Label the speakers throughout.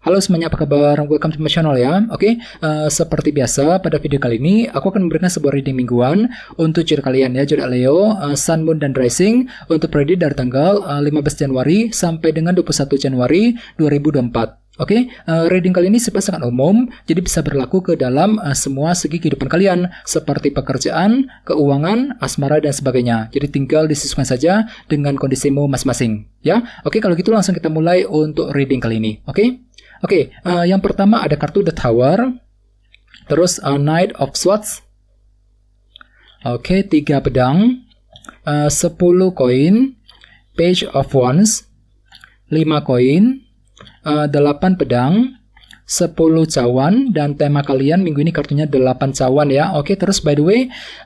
Speaker 1: Halo semuanya, apa kabar? Welcome to my channel ya. Seperti biasa pada video kali ini aku akan memberikan sebuah reading mingguan untuk zodiak kalian ya, zodiak Leo, Sun, Moon, dan Rising untuk periode dari tanggal 15 Januari sampai dengan 21 Januari 2024. Reading kali ini sangat umum, jadi bisa berlaku ke dalam semua segi kehidupan kalian, seperti pekerjaan, keuangan, asmara, dan sebagainya. Jadi tinggal disesuaikan saja dengan kondisimu masing-masing ya. Kalau gitu langsung kita mulai untuk reading kali ini. Yang pertama ada kartu The Tower, terus Knight of Swords, 3 pedang, 10 koin, Page of Wands, 5 koin, 8 pedang, 10 cawan, dan tema kalian minggu ini kartunya 8 cawan ya. Terus by the way,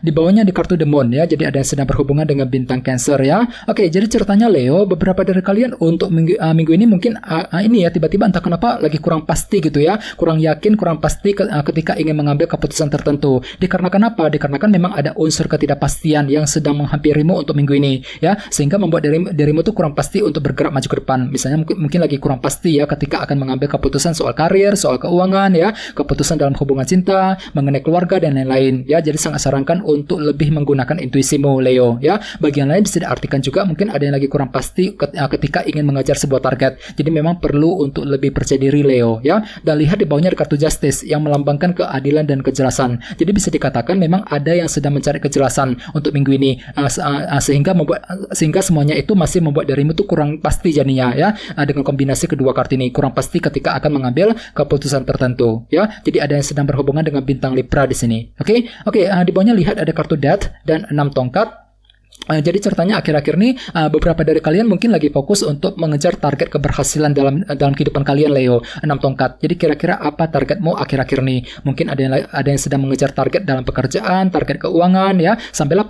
Speaker 1: di bawahnya di kartu The Moon ya, jadi ada yang sedang berhubungan dengan bintang Cancer ya. Jadi ceritanya Leo, beberapa dari kalian untuk minggu ini mungkin ini ya, tiba-tiba entah kenapa lagi kurang pasti gitu ya, kurang yakin, kurang pasti ketika ingin mengambil keputusan tertentu. Dikarenakan apa? Dikarenakan memang ada unsur ketidakpastian yang sedang menghampirimu untuk minggu ini ya, sehingga membuat dirimu tuh kurang pasti untuk bergerak maju ke depan. Misalnya mungkin lagi kurang pasti ya ketika akan mengambil keputusan soal karir, soal keuangan ya, keputusan dalam hubungan cinta, mengenai keluarga, dan lain-lain ya. Jadi sangat sarankan untuk lebih menggunakan intuisimu Leo ya. Bagian lain bisa diartikan juga mungkin ada yang lagi kurang pasti ketika ingin mengejar sebuah target. Jadi memang perlu untuk lebih percaya diri Leo ya. Dan lihat di bawahnya ada kartu Justice yang melambangkan keadilan dan kejelasan. Jadi bisa dikatakan memang ada yang sedang mencari kejelasan untuk minggu ini, sehingga semuanya itu masih membuat dirimu tuh kurang pasti jadinya ya. Dengan kombinasi kedua kartu ini, kurang pasti ketika akan mengambil keputusan tertentu ya. Jadi ada yang sedang berhubungan dengan bintang Libra di sini. Di bawahnya lihat ada kartu Death dan 6 tongkat. Jadi ceritanya akhir-akhir ini beberapa dari kalian mungkin lagi fokus untuk mengejar target keberhasilan dalam kehidupan kalian Leo, 6 tongkat. Jadi kira-kira apa targetmu akhir-akhir ini? Mungkin ada yang sedang mengejar target dalam pekerjaan, target keuangan ya, sambil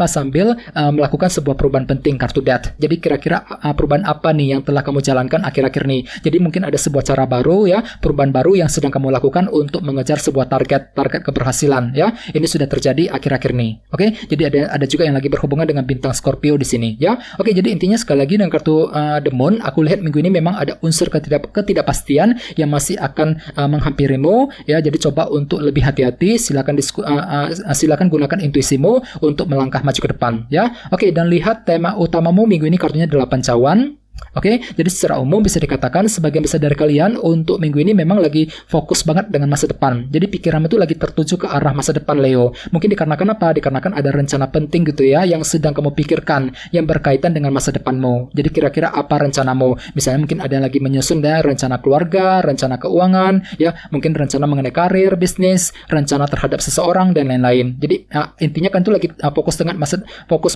Speaker 1: melakukan sebuah perubahan penting, kartu Death. Jadi kira-kira perubahan apa nih yang telah kamu jalankan akhir-akhir ini? Jadi mungkin ada sebuah cara baru ya, perubahan baru yang sedang kamu lakukan untuk mengejar sebuah target keberhasilan ya. Ini sudah terjadi akhir-akhir ini. Jadi ada juga yang lagi berhubungan dengan bintang Scorpio di sini ya. Jadi intinya sekali lagi dengan kartu The Moon, aku lihat minggu ini memang ada unsur ketidakpastian yang masih akan menghampirimu ya. Jadi coba untuk lebih hati-hati, silakan gunakan intuisimu untuk melangkah maju ke depan ya. Dan lihat tema utamamu minggu ini kartunya 8 cawan. Jadi secara umum bisa dikatakan sebagian besar dari kalian untuk minggu ini memang lagi fokus banget dengan masa depan. Jadi pikiranmu itu lagi tertuju ke arah masa depan Leo. Mungkin dikarenakan apa? Dikarenakan ada rencana penting gitu ya yang sedang kamu pikirkan yang berkaitan dengan masa depanmu. Jadi kira-kira apa rencanamu? Misalnya mungkin ada yang lagi menyusun ya, rencana keluarga, rencana keuangan ya, mungkin rencana mengenai karir, bisnis, rencana terhadap seseorang, dan lain-lain. Jadi intinya kan itu lagi fokus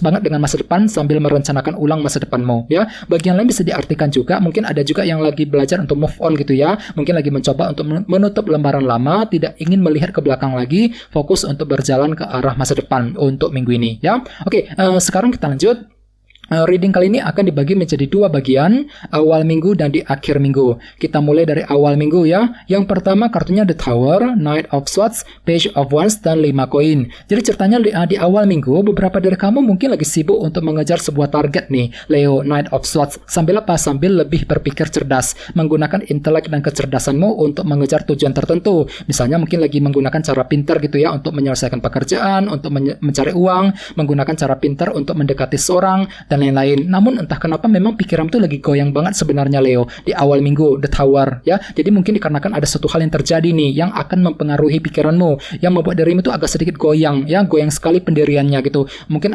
Speaker 1: banget dengan masa depan sambil merencanakan ulang masa depanmu ya. Bagian lain bisa diartikan juga mungkin ada juga yang lagi belajar untuk move on gitu ya, mungkin lagi mencoba untuk menutup lembaran lama, tidak ingin melihat ke belakang lagi, fokus untuk berjalan ke arah masa depan untuk minggu ini ya. Sekarang kita lanjut. Reading kali ini akan dibagi menjadi 2 bagian, awal minggu dan di akhir minggu. Kita mulai dari awal minggu ya. Yang pertama kartunya The Tower, Knight of Swords, Page of Wands, dan 5 koin. Jadi ceritanya di awal minggu beberapa dari kamu mungkin lagi sibuk untuk mengejar sebuah target nih Leo, Knight of Swords. Sambil lebih berpikir cerdas, menggunakan intelek dan kecerdasanmu untuk mengejar tujuan tertentu. Misalnya mungkin lagi menggunakan cara pintar gitu ya untuk menyelesaikan pekerjaan, untuk mencari uang, menggunakan cara pintar untuk mendekati seorang, dan lain-lain. Namun entah kenapa memang pikiran tuh lagi goyang banget sebenarnya Leo di awal minggu, The Tower ya. Jadi mungkin dikarenakan ada suatu hal yang terjadi nih yang akan mempengaruhi pikiranmu, yang membuat dirimu tuh agak sedikit goyang ya, goyang sekali pendiriannya gitu. Mungkin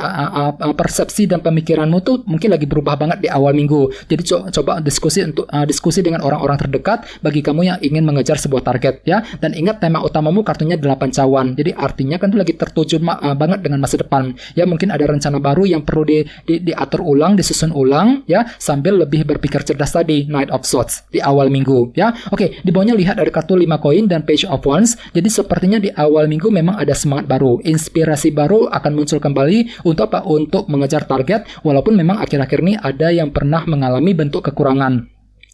Speaker 1: persepsi dan pemikiranmu tuh mungkin lagi berubah banget di awal minggu. Jadi coba diskusi dengan orang-orang terdekat bagi kamu yang ingin mengejar sebuah target ya. Dan ingat tema utamamu kartunya 8 cawan. Jadi artinya kan tuh lagi tertuju banget dengan masa depan. Ya mungkin ada rencana baru yang perlu diatur ulang, disusun ulang ya, sambil lebih berpikir cerdas tadi, Knight of Swords di awal minggu ya. Di bawahnya lihat ada kartu 5 koin dan Page of Wands. Jadi sepertinya di awal minggu memang ada semangat baru, inspirasi baru akan muncul kembali untuk mengejar target, walaupun memang akhir-akhir ini ada yang pernah mengalami bentuk kekurangan.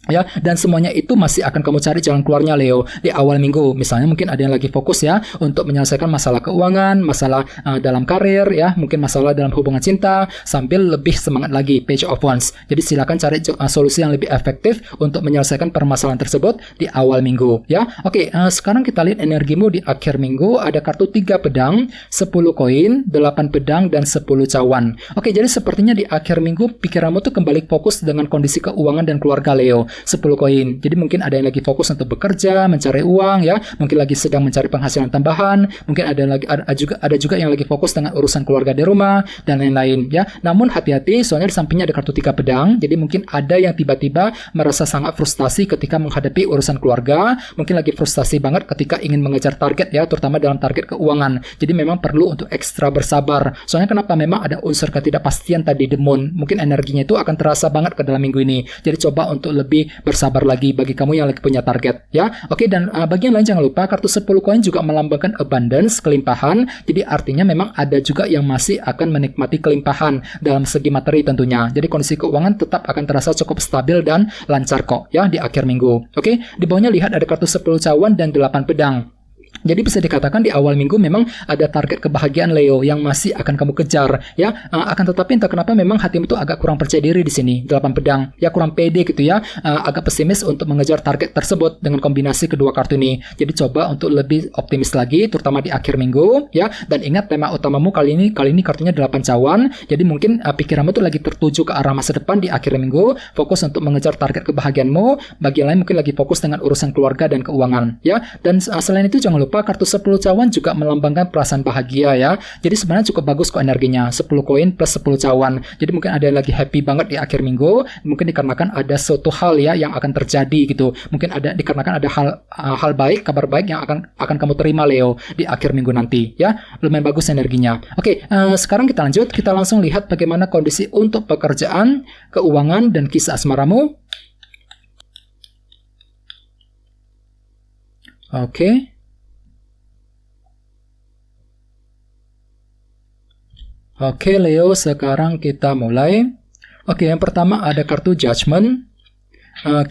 Speaker 1: ya, dan semuanya itu masih akan kamu cari jalan keluarnya Leo di awal minggu. Misalnya mungkin ada yang lagi fokus ya untuk menyelesaikan masalah keuangan, masalah dalam karir ya, mungkin masalah dalam hubungan cinta, sambil lebih semangat lagi Page of Wands. Jadi silakan cari solusi yang lebih efektif untuk menyelesaikan permasalahan tersebut di awal minggu ya. Oke, sekarang kita lihat energimu di akhir minggu. Ada kartu 3 pedang, 10 koin, 8 pedang, dan 10 cawan. Oke, jadi sepertinya di akhir minggu pikiranmu tuh kembali fokus dengan kondisi keuangan dan keluarga Leo. 10 koin. Jadi mungkin ada yang lagi fokus untuk bekerja, mencari uang ya, mungkin lagi sedang mencari penghasilan tambahan, mungkin ada juga yang lagi fokus dengan urusan keluarga di rumah dan lain-lain ya. Namun hati-hati, soalnya di sampingnya ada kartu 3 pedang. Jadi mungkin ada yang tiba-tiba merasa sangat frustasi ketika menghadapi urusan keluarga, mungkin lagi frustasi banget ketika ingin mengejar target ya, terutama dalam target keuangan. Jadi memang perlu untuk ekstra bersabar. Soalnya kenapa? Memang ada unsur ketidakpastian tadi, demon. Mungkin energinya itu akan terasa banget ke dalam minggu ini. Jadi coba untuk lebih bersabar lagi bagi kamu yang lagi punya target ya. Oke, dan bagi yang lain jangan lupa kartu 10 koin juga melambangkan abundance, kelimpahan. Jadi artinya memang ada juga yang masih akan menikmati kelimpahan dalam segi materi tentunya. Jadi kondisi keuangan tetap akan terasa cukup stabil dan lancar kok ya di akhir minggu. Oke, di bawahnya lihat ada kartu 10 cawan dan 8 pedang. Jadi bisa dikatakan di awal minggu memang ada target kebahagiaan Leo yang masih akan kamu kejar ya. Akan tetapi entah kenapa memang hatimu itu agak kurang percaya diri di sini. 8 pedang ya, kurang pede gitu ya. Agak pesimis untuk mengejar target tersebut dengan kombinasi kedua kartu ini. Jadi coba untuk lebih optimis lagi terutama di akhir minggu ya. Dan ingat tema utamamu kali ini kartunya 8 cawan. Jadi mungkin pikiranmu tuh lagi tertuju ke arah masa depan di akhir minggu, fokus untuk mengejar target kebahagiaanmu. Bagi yang lain mungkin lagi fokus dengan urusan keluarga dan keuangan ya. Dan selain itu jangan lupa kartu 10 cawan juga melambangkan perasaan bahagia ya. Jadi sebenarnya cukup bagus kok energinya. 10 koin plus 10 cawan. Jadi mungkin ada yang lagi happy banget di akhir minggu. Mungkin dikarenakan ada suatu hal ya yang akan terjadi gitu. Mungkin dikarenakan ada hal baik, kabar baik yang akan kamu terima Leo di akhir minggu nanti ya. Lumayan bagus energinya. Oke, sekarang kita lanjut. Kita langsung lihat bagaimana kondisi untuk pekerjaan, keuangan, dan kisah asmaramu. Oke. Oke Leo, sekarang kita mulai. Oke, yang pertama ada kartu Judgment,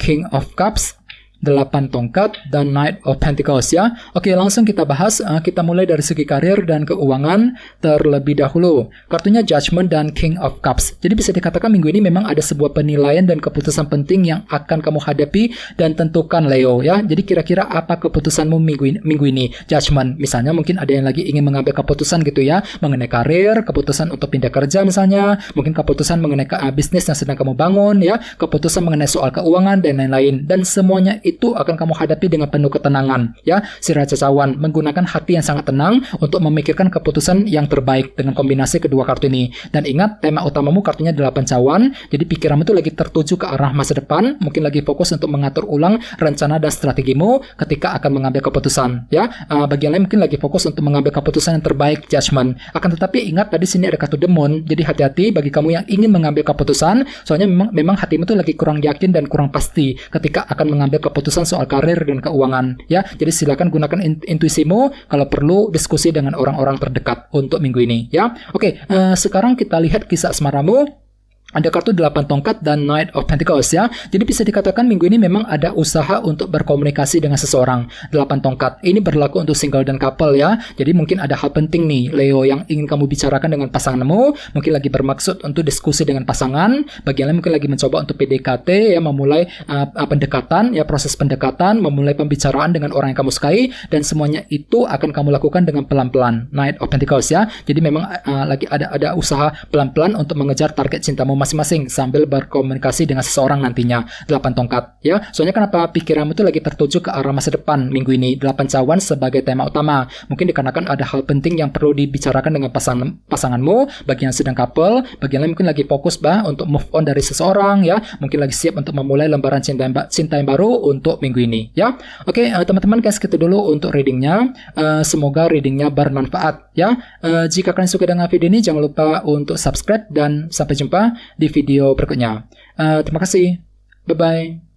Speaker 1: King of Cups, 8 tongkat, dan Knight of Pentacles ya. Oke, langsung kita bahas. Kita mulai dari segi karir dan keuangan terlebih dahulu. Kartunya Judgment dan King of Cups. Jadi bisa dikatakan minggu ini memang ada sebuah penilaian dan keputusan penting yang akan kamu hadapi dan tentukan Leo ya. Jadi kira-kira apa keputusanmu minggu ini? Judgment. Misalnya mungkin ada yang lagi ingin mengambil keputusan gitu ya, mengenai karir, keputusan untuk pindah kerja misalnya, mungkin keputusan mengenai bisnis yang sedang kamu bangun ya, keputusan mengenai soal keuangan dan lain-lain. Dan semuanya itu akan kamu hadapi dengan penuh ketenangan ya. Si Raja Cawan menggunakan hati yang sangat tenang untuk memikirkan keputusan yang terbaik dengan kombinasi kedua kartu ini. Dan ingat, tema utamamu kartunya 8 cawan. Jadi pikiranmu itu lagi tertuju ke arah masa depan, mungkin lagi fokus untuk mengatur ulang rencana dan strategimu ketika akan mengambil keputusan ya. Bagi yang lain mungkin lagi fokus untuk mengambil keputusan yang terbaik, Judgment. Akan tetapi ingat, tadi sini ada kartu Demon. Jadi hati-hati bagi kamu yang ingin mengambil keputusan, soalnya memang hatimu itu lagi kurang yakin dan kurang pasti ketika akan mengambil keputusan soal karir dan keuangan ya. Jadi silakan gunakan intuisimu, kalau perlu diskusi dengan orang-orang terdekat untuk minggu ini ya. Oke, sekarang kita lihat kisah asmaramu. Ada kartu 8 tongkat dan Knight of Pentacles ya. Jadi bisa dikatakan minggu ini memang ada usaha untuk berkomunikasi dengan seseorang. 8 tongkat. Ini berlaku untuk single dan couple ya. Jadi mungkin ada hal penting nih Leo yang ingin kamu bicarakan dengan pasanganmu. Mungkin lagi bermaksud untuk diskusi dengan pasangan. Bagi yang lain mungkin lagi mencoba untuk PDKT ya, memulai pendekatan ya, proses pendekatan, memulai pembicaraan dengan orang yang kamu sukai, dan semuanya itu akan kamu lakukan dengan pelan-pelan. Knight of Pentacles ya. Jadi memang lagi ada usaha pelan-pelan untuk mengejar target cintamu masing-masing sambil berkomunikasi dengan seseorang nantinya. 8 tongkat ya. Soalnya kenapa pikiranmu itu lagi tertuju ke arah masa depan minggu ini. 8 cawan sebagai tema utama. Mungkin dikarenakan ada hal penting yang perlu dibicarakan dengan pasanganmu. Bagi yang sedang couple, bagi yang lain mungkin lagi fokus untuk move on dari seseorang ya. Mungkin lagi siap untuk memulai lembaran cinta yang baru untuk minggu ini ya. Oke, teman-teman, guys, segitu dulu untuk readingnya. Semoga readingnya bermanfaat ya. Jika kalian suka dengan video ini, jangan lupa untuk subscribe dan sampai jumpa di video berikutnya. Terima kasih. Bye-bye.